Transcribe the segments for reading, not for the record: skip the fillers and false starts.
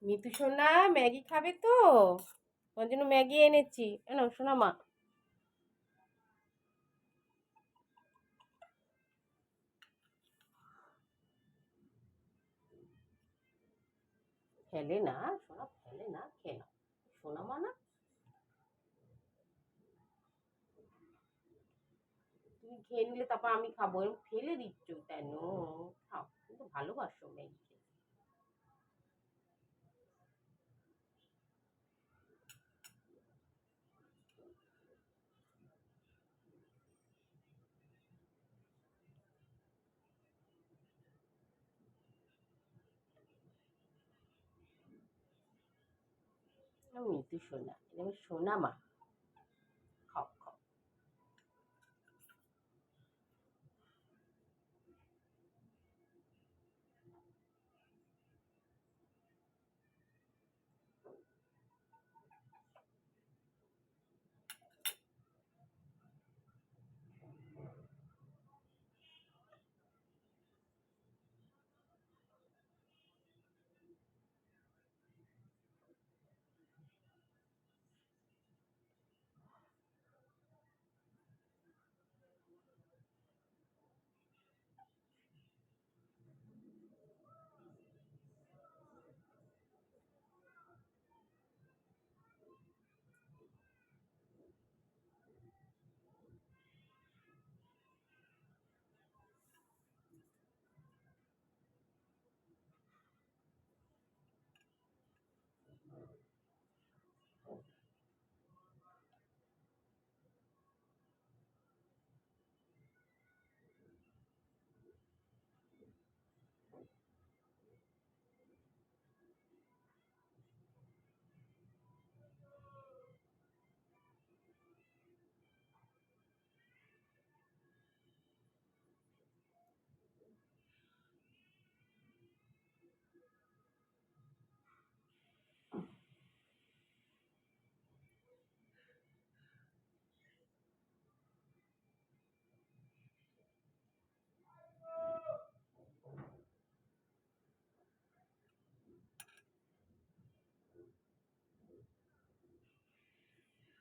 মিতু সোনা ম্যাগি খাবে তো? তোমার জন্য ম্যাগি এনেছি, এনো সোনা মা। ফেলে না সোনা, ফেলে না, খেয়ে নাও। সোনা মা না, তুমি খেয়ে নিলে তারপর আমি খাবো, এরকম ফেলে দিচ্ছ কেন? খাও, কিন্তু ভালোবাসো ম্যাগি খেতে। মিতু সোনা, এটা আমার সোনা মা। খাও খাও।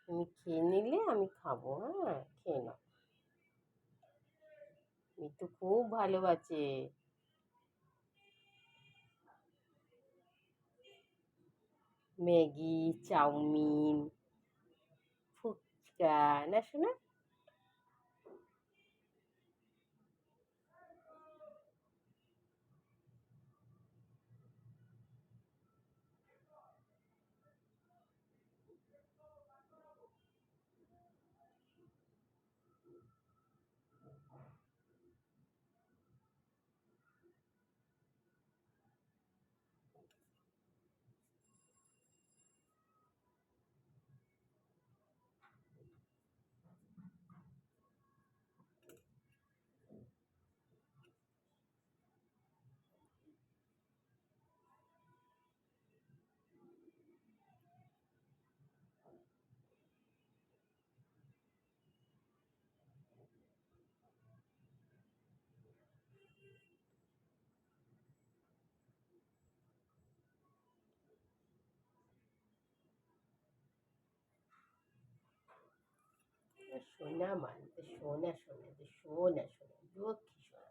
তুমি খেয়ে নিলে আমি খাবো, হ্যাঁ খেয়ে নাও। মিতু খুব ভালোবাসে ম্যাগি, চাউমিন, ফুচকা, না শোনা? সোনা মানতে সোনা, সোনা যে সোনা, সোনা লক্ষ্মী সোনা।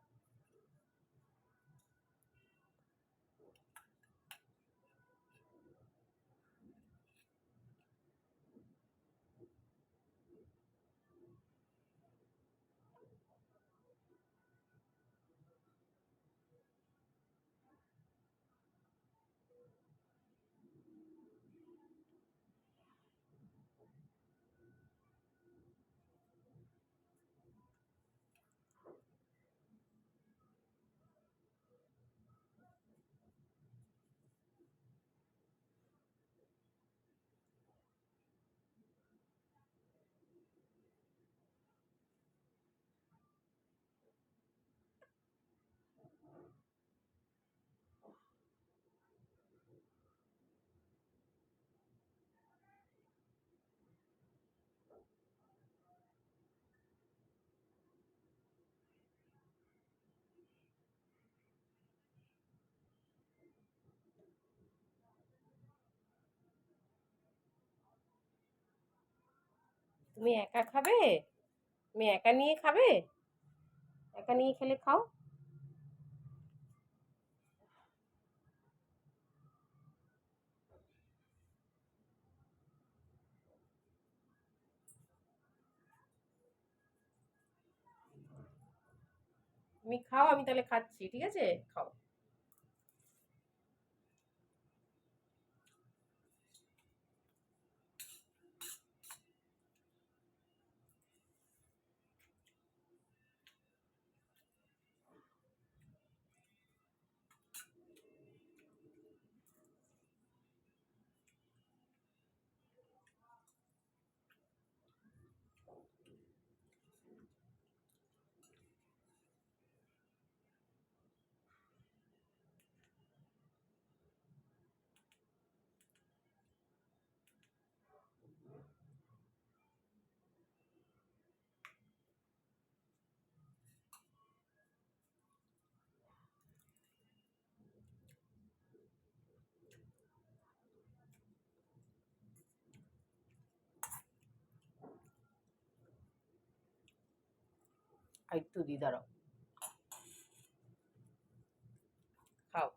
তুমি একা খাবে? তুমি একা নিয়ে খাবে? একা নিয়ে খেলে খাও। তুমি খাও, আমি তাহলে খাচ্ছি, ঠিক আছে? খাও। আর একটু দি, দাঁড়াও। খাও।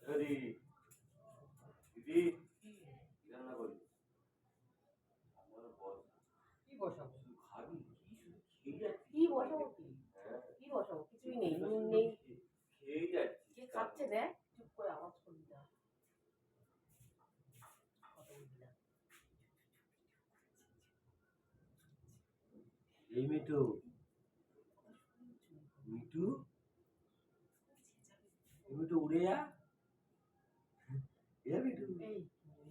দিদি দিদি কি রান্না করি? কি বসাবো? খাবি কি শুধু খেয়ে যাচ্ছিস? কি বসাবো? কি বসাবো? কিছুই নেই, নুন নেই। খেয়ে যাচ্ছিস। কে খাচ্ছে দেখ, চুপ করে আওয়াজ করবি না। কথা বলবি না। এই মিঠু মিঠু মিঠু উড়ে যা। এ মিঠু এই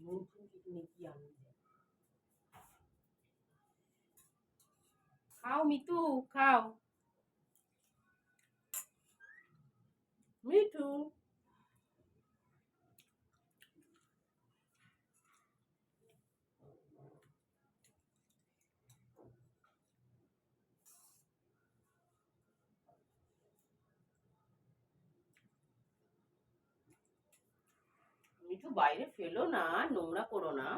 নুন ফুন কিছু নেই, কি আনন্দ। খাও মিতু, খাও। মিঠু, মিঠু বাইরে ফেলো না, নোংরা করো না।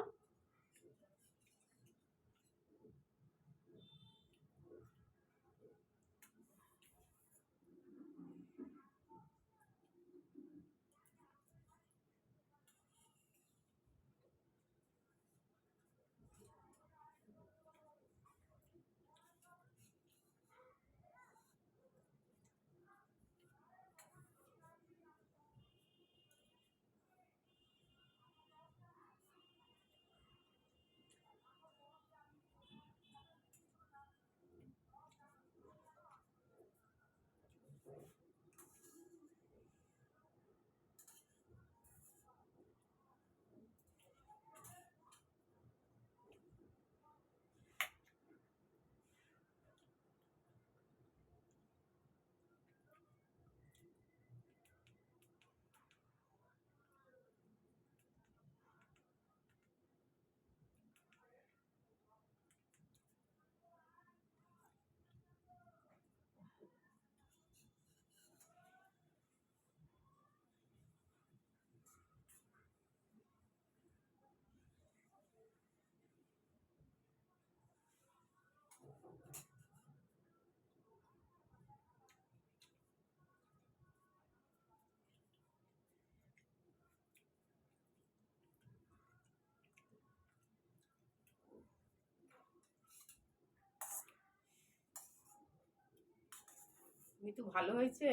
মিঠু ভালো হয়েছে?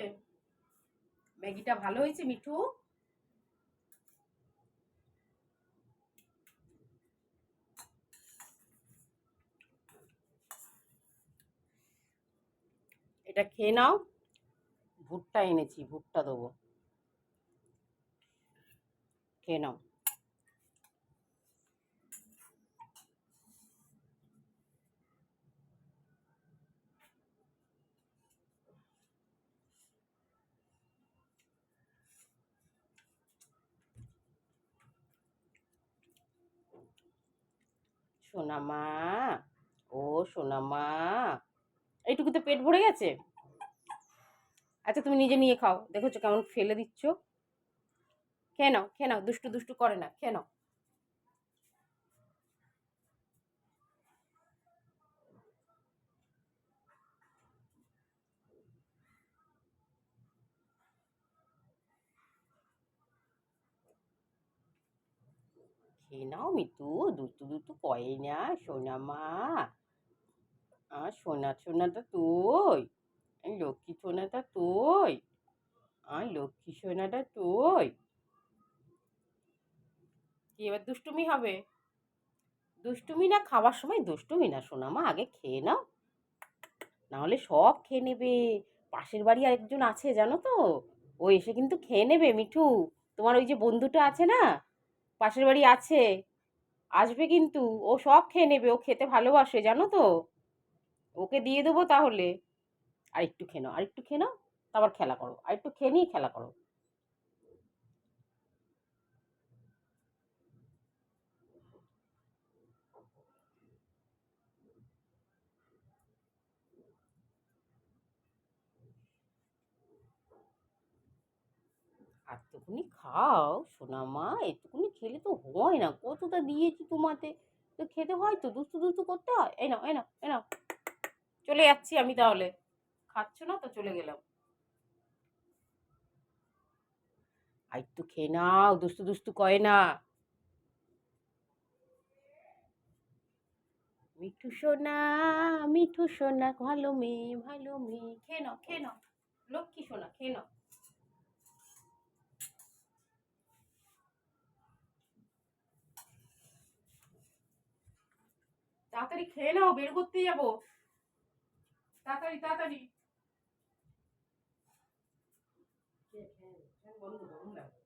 ম্যাগিটা ভালো হয়েছে মিঠু? এটা খেয়ে নাও। ভুট্টা এনেছি, ভুট্টা দেবো, খেয়ে নাও। সোনামা, ও সোনামা, এইটুকুতে পেট ভরে গেছে? আচ্ছা তুমি নিজে নিয়ে খাও, দেখেছো কেমন ফেলে দিচ্ছ। খেয়ে নাও, খেয়ে নাও, দুষ্টু দুষ্টু করে না, খেয়ে নাও। খেয়ে নাও মিতু, দুষ্টু দুষ্টু করে না সোনামা। সোনা সোনাটা তুই, লক্ষ্মী সোনাটা তুই, লক্ষ্মী সোনাটা তুই। কি এবার দুষ্টুমি হবে? দুষ্টুমি না, খাবার সময় দুষ্টুমি না সোনামা, আগে খেয়ে নাও, নাহলে সব খেয়ে নেবে। পাশের বাড়ি আরেকজন আছে জানো তো, ও এসে কিন্তু খেয়ে নেবে মিঠু। তোমার ওই যে বন্ধুটা আছে না, পাশের বাড়ি আছে, আসবে কিন্তু, ও সব খেয়ে নেবে, ও খেতে ভালোবাসে জানো তো। ওকে দিয়ে দেবো তাহলে। আর একটু খেয়ে নাও, আর একটু খেয়ে নাও, তারপর খেলা করো, আর একটু খেয়ে নিয়ে খেলা করো। এতটুকুনি খাও সোনামা, এটুকুনি খেলে তো হয় না, কতটা দিয়েছি তোমাতে, তো খেতে হয় তো, দুষ্টু দুষ্টু করতে হয়। এই নাও, এই নাও, এই নাও, চলে যাচ্ছি আমি তাহলে। খাচ্ছ না তো চলে গেলাম। আর একটু খেয়ে নাও, দুষ্টু দুষ্টু করে না। মিঠু সোনা, মিঠু সোনা, ভালো মেয়ে, ভালো মেয়ে, খেয়ে নাও, খেয়ে নাও, লক্ষ্মী সোনা, খেয়ে নাও। তাড়াতাড়ি খেয়ে নাও, বের করতে যাবো, তাড়াতাড়ি তাড়াতাড়ি। বন্ধ, গরম লাগে।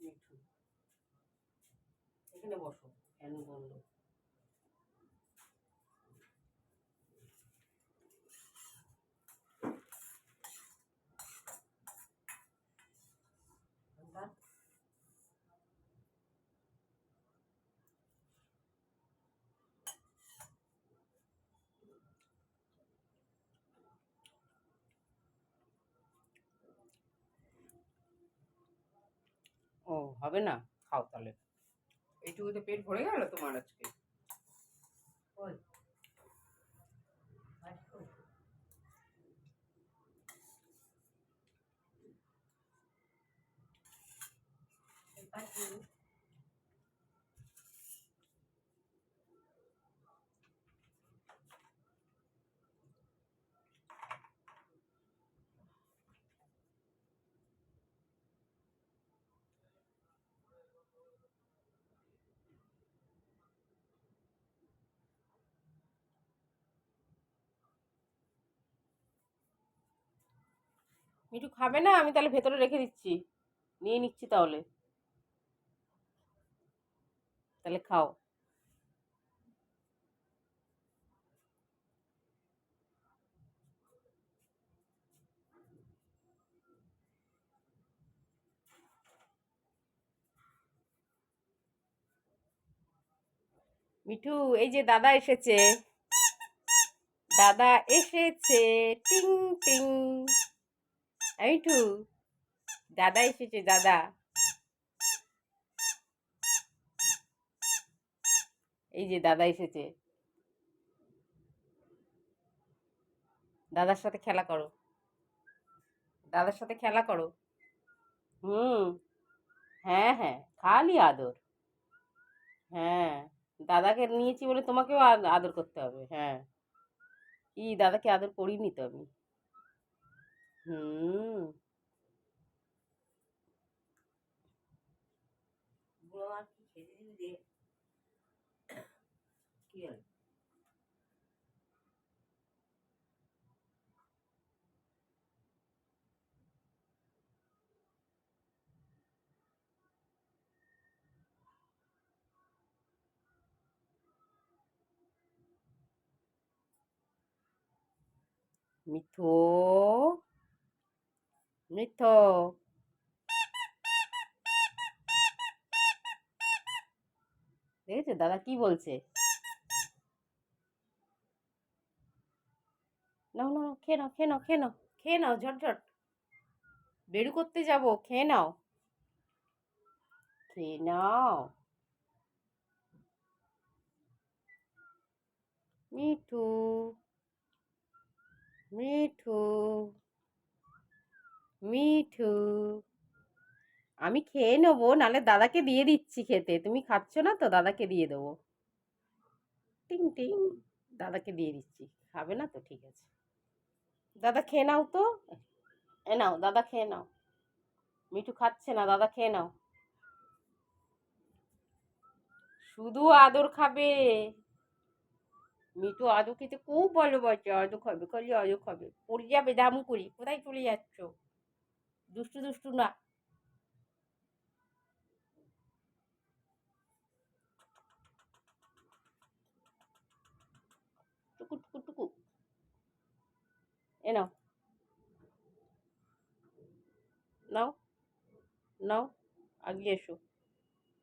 মিঠু, এখানে বসো, ফ্যান বন্ধ। ও হবে না, খাও তাহলে। এইটুকুতে পেট ভরে গেল তোমার আজকে? ওই, মিঠু খাবে না, আমি তাহলে ভেতরে রেখে দিচ্ছি, নিয়ে নিচ্ছি তাহলে। তাহলে খাও। মিঠু, এই যে দাদা এসেছে, দাদা এসেছে, টিং টিং। মিঠু, দাদা এসেছে, দাদা। এই যে দাদা এসেছে, দাদার সাথে খেলা করো, দাদার সাথে খেলা করো। হুম, হ্যাঁ হ্যাঁ, খালি আদর। হ্যাঁ, দাদাকে নিয়েছি বলে তোমাকেও আদর করতে হবে, হ্যাঁ। দাদাকে আদর করিনি তো আমি। হুম। বুড়ো আর কি খেতে দিবি রে? কি হলো? মিঠু, মিঠু, দেখেছো দাদা কি বলছে? নাও নাও নাও, খেয়ে নাও খেয়ে নাও খেয়ে নাও খেয়ে নাও ঝটঝট, বেরু করতে যাবো, খেয়ে নাও খেয়ে নাও। মিঠু, মিঠু, মিঠু, আমি খেয়ে নেবো, নাহলে দাদাকে দিয়ে দিচ্ছি খেতে, তুমি খাচ্ছ না তো দাদাকে দিয়ে দেবো। টিং টিং, দাদাকে দিয়ে দিচ্ছি, খাবে না তো ঠিক আছে। দাদা খেয়ে নাও তো, এ নাও দাদা খেয়ে নাও। মিঠু খাচ্ছে না, দাদা খেয়ে নাও। শুধু আদর খাবে, মিঠু আদর খেতে খুব ভালোবাসে, আদর খাবে, খালি আদর খাবে। পড়ে যাবে দাম করি, কোথায় চলে যাচ্ছ? দুষ্টু দুষ্টু না। টুকু টুকু টুকু, এ নাও নাও নাও, আগে এসো,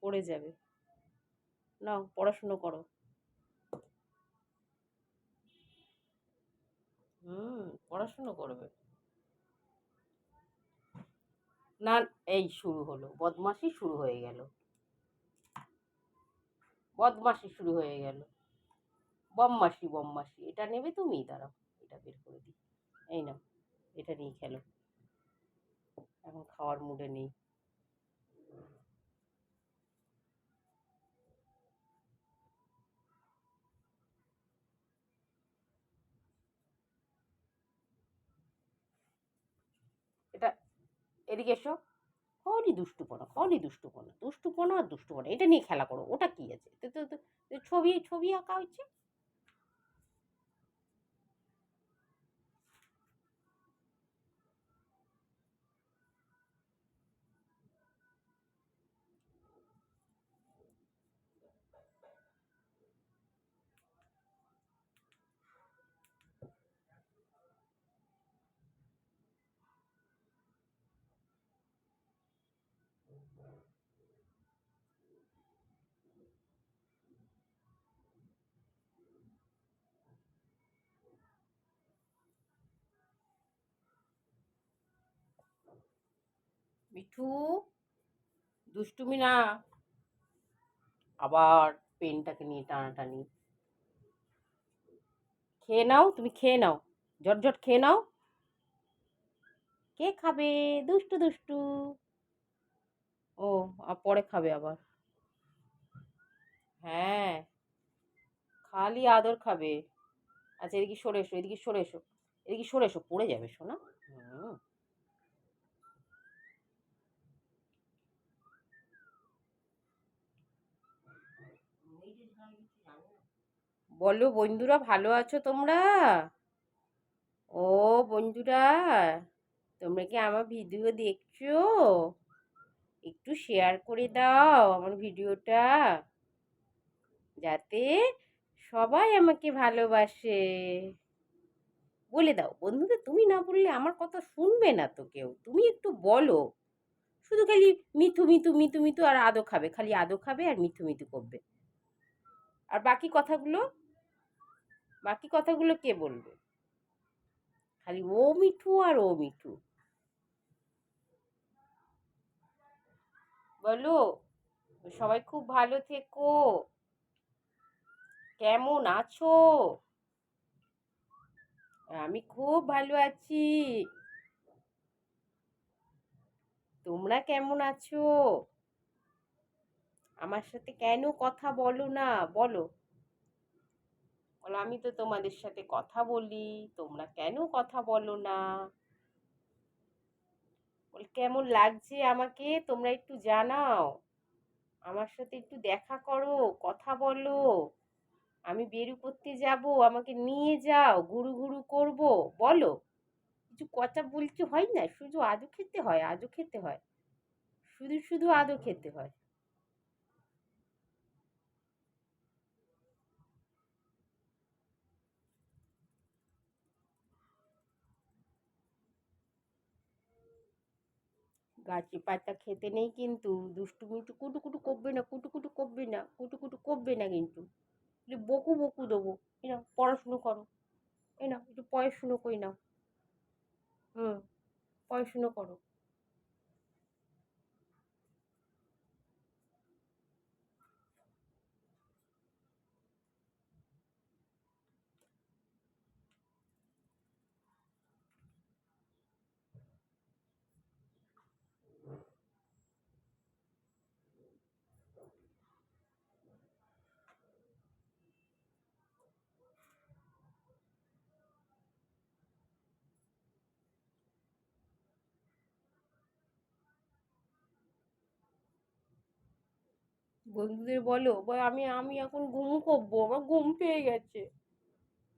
পড়ে যাবে। নাও পড়াশুনো করো। পড়াশুনো করবে না? এই শুরু হলো, বদমাশি শুরু হয়ে গেল, বদমাশি শুরু হয়ে গেল, বম্মাসি বম্মাসি। এটা নেবে তুমি, দাঁড়াও এটা বের করে দিই। এই নাও, এটা নিয়ে খেলো, এখন খাওয়ার মুডে নেই। এটা, এদিকে এসো। খালি দুষ্টুপনা, খালি দুষ্টুপনা, দুষ্টুপনা আর দুষ্টুপনা, এটা নিয়ে খেলা করো, ওটা কি আছে? ছবি ছবি আঁকা হচ্ছে। মিঠু, দুষ্টুমি না, আবার পেনটাকে নিয়ে টানাটানি। খেয়ে নাও, তুমি খেয়ে নাও, ঝটঝট খেয়ে নাও। কে খাবে? দুষ্টু দুষ্টু। ও, পরে খাবে আবার। হ্যাঁ, খালি আদর খাবে। আচ্ছা এদিকে সরে এসো, এদিকে সরে এসো, এদিকে সরে এসো, পড়ে যাবে সোনা। হুম, বলো বন্ধুরা, ভালো আছো তোমরা? ও বন্ধুরা, তোমরা কি আমার ভিডিও দেখছো? একটু শেয়ার করে দাও আমার ভিডিওটা, যাতে সবাই আমাকে ভালোবাসে। বলে দাও বন্ধুদের, তুমি না বললে আমার কথা শুনবে না তো কেউ, তুমি একটু বলো। শুধু খালি মিথু মিথু মিথু মিথু আর আদো খাবে, খালি আদো খাবে আর মিথু মিথু করবে। আর বাকি কথাগুলো, বাকি কথাগুলো কে বলবে? খালি ও মিঠু আর ও মিঠু। বলো, সবাই খুব ভালো থেকো। কেমন আছো? আমি খুব ভালো আছি। তোমরা কেমন আছো? আমার সাথে কেন কথা বলো না? বলো, বলো আমি তো তোমাদের সাথে কথা বলি, তোমরা কেন কথা বলো না? বল কেমন লাগছে আমাকে, তোমরা একটু জানাও। আমার সাথে একটু দেখা করো, কথা বলো। আমি বেরু করতে যাব, আমাকে নিয়ে যাও, ঘুরু ঘুরু করব। বলো, কিছু কথা বলতে হয় না, শুধু আদু খেতে হয়, আদু খেতে হয়, শুধু শুধু আদু খেতে হয়। গাছে পাতা খেতে নেই কিন্তু, দুষ্টুমি একটু কুটুকুটু করবে না, কুটুকুটু করবে না, কুটুকুটু করবে না কিন্তু, বকু বকু দেবো। এ নাও পড়াশুনো করো, এ নাও একটু পড়াশুনো করে নাও। হুম, পড়াশুনো করো। বন্ধুদের বলো, আমি আমি এখন ঘুম করবো, আমার ঘুম পেয়ে গেছে।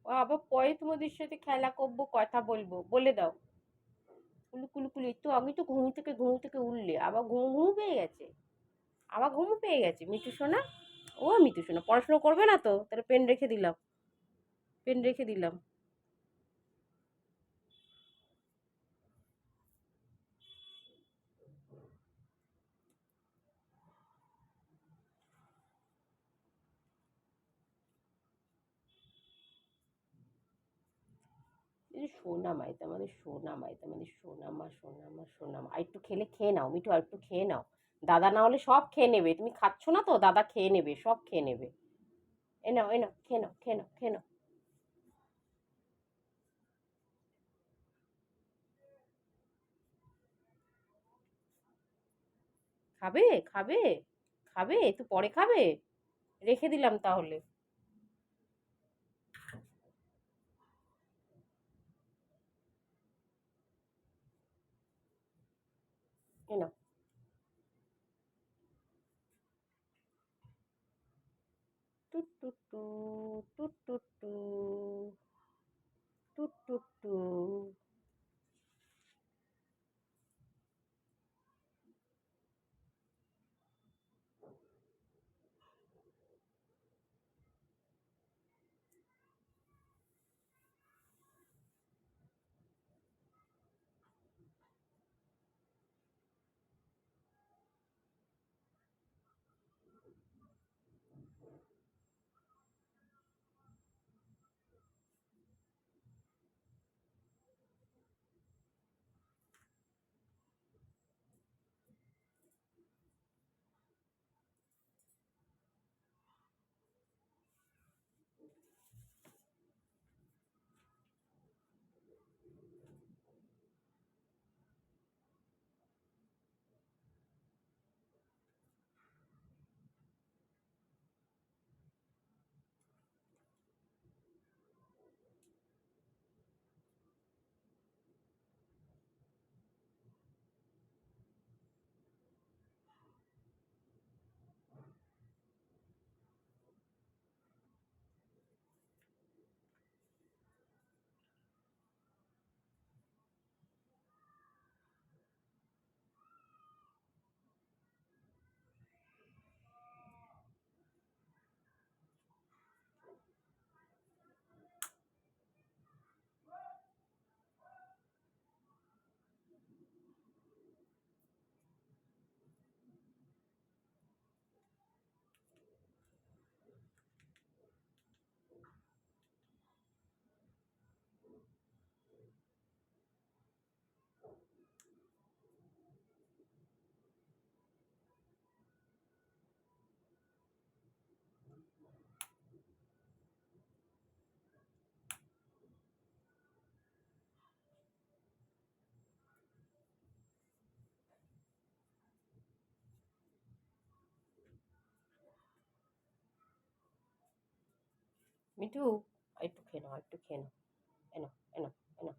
আবার পরে তোমাদের সাথে খেলা করবো, কথা বলবো, বলে দাও। কুলু কুলু কুলু, একটু আমি তো ঘুম থেকে উঠলে আবার ঘুম ঘুম পেয়ে গেছে, আবার ঘুম পেয়ে গেছে মিঠু সোনা। ও মিঠু সোনা পড়াশোনা করবে না তো, তাহলে পেন রেখে দিলাম, পেন রেখে দিলাম। এই যে সোনা মাইতা, আমাদের সোনা মাইতা, আমাদের সোনা মা, সোনা মা, সোনা মা। আর একটু খেলে খেয়ে নাও মিঠু, আর একটু খেয়ে নাও। দাদা না হলে সব খেয়ে নেবে, তুমি খাচ্ছ না তো, দাদা খেয়ে নেবে, সব খেয়ে নেবে। এ নাও এ নাও, খেয়ে নাও খেয়ে নাও খেয়ে নাও। খাবে খাবে খাবে, একটু পরে খাবে, রেখে দিলাম তাহলে। এ নাও। টুট টুট টু, টুট টুট টু, টুট টুট টু। মিঠু, আর একটু খেয়ে নাও, আর একটু খেয়ে নাও। এ নাও এ নাও এ নাও।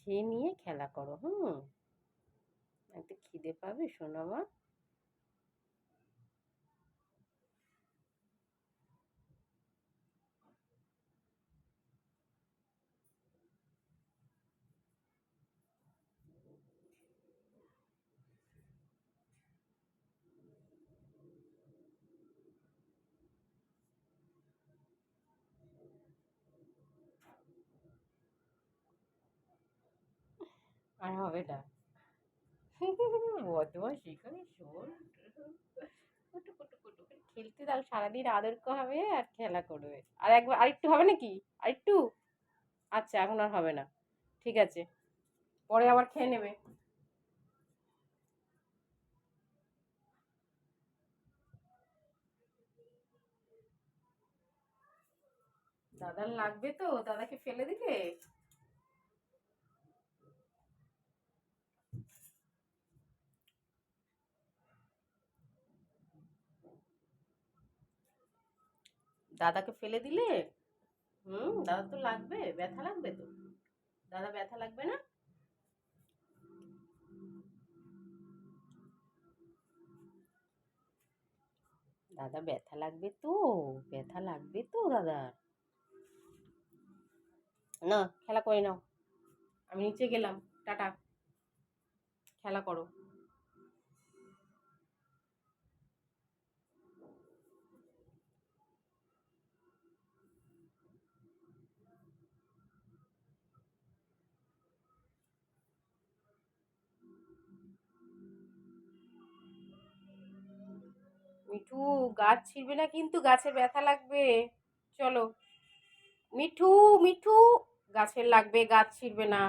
খেয়ে নিয়ে খেলা করো। হুম, একটু খিদে পাবে সোনামা। আর হবে না। বদমাস এখানে শোন, কুটু কুটু কুটু করে খেলতে দাও, সারাদিন আদর হবে আর খেলা করবে। আর একবার আরেকটু হবে নাকি? আরেকটু? আচ্ছা, এখন আর হবে না। ঠিক আছে, পরে আবার খেয়ে নেবে। দাদার লাগবে তো? দাদাকে ফেলে দিলে? দাদাকে ফেলে দিলে? হুম, দাদা তো লাগবে, ব্যথা লাগবে তো। দাদা ব্যথা লাগবে না? দাদা ব্যথা লাগবে তো, ব্যথা লাগবে তো দাদা। না, খেলা করে নাও। আমি নিচে গেলাম। টাটা, খেলা করো। মিঠু, গাছ ছিঁড়বে না কিন্তু, গাছে ব্যথা লাগবে। চলো। মিঠু, মিঠু, গাছের লাগবে, গাছ ছিঁড়বে না।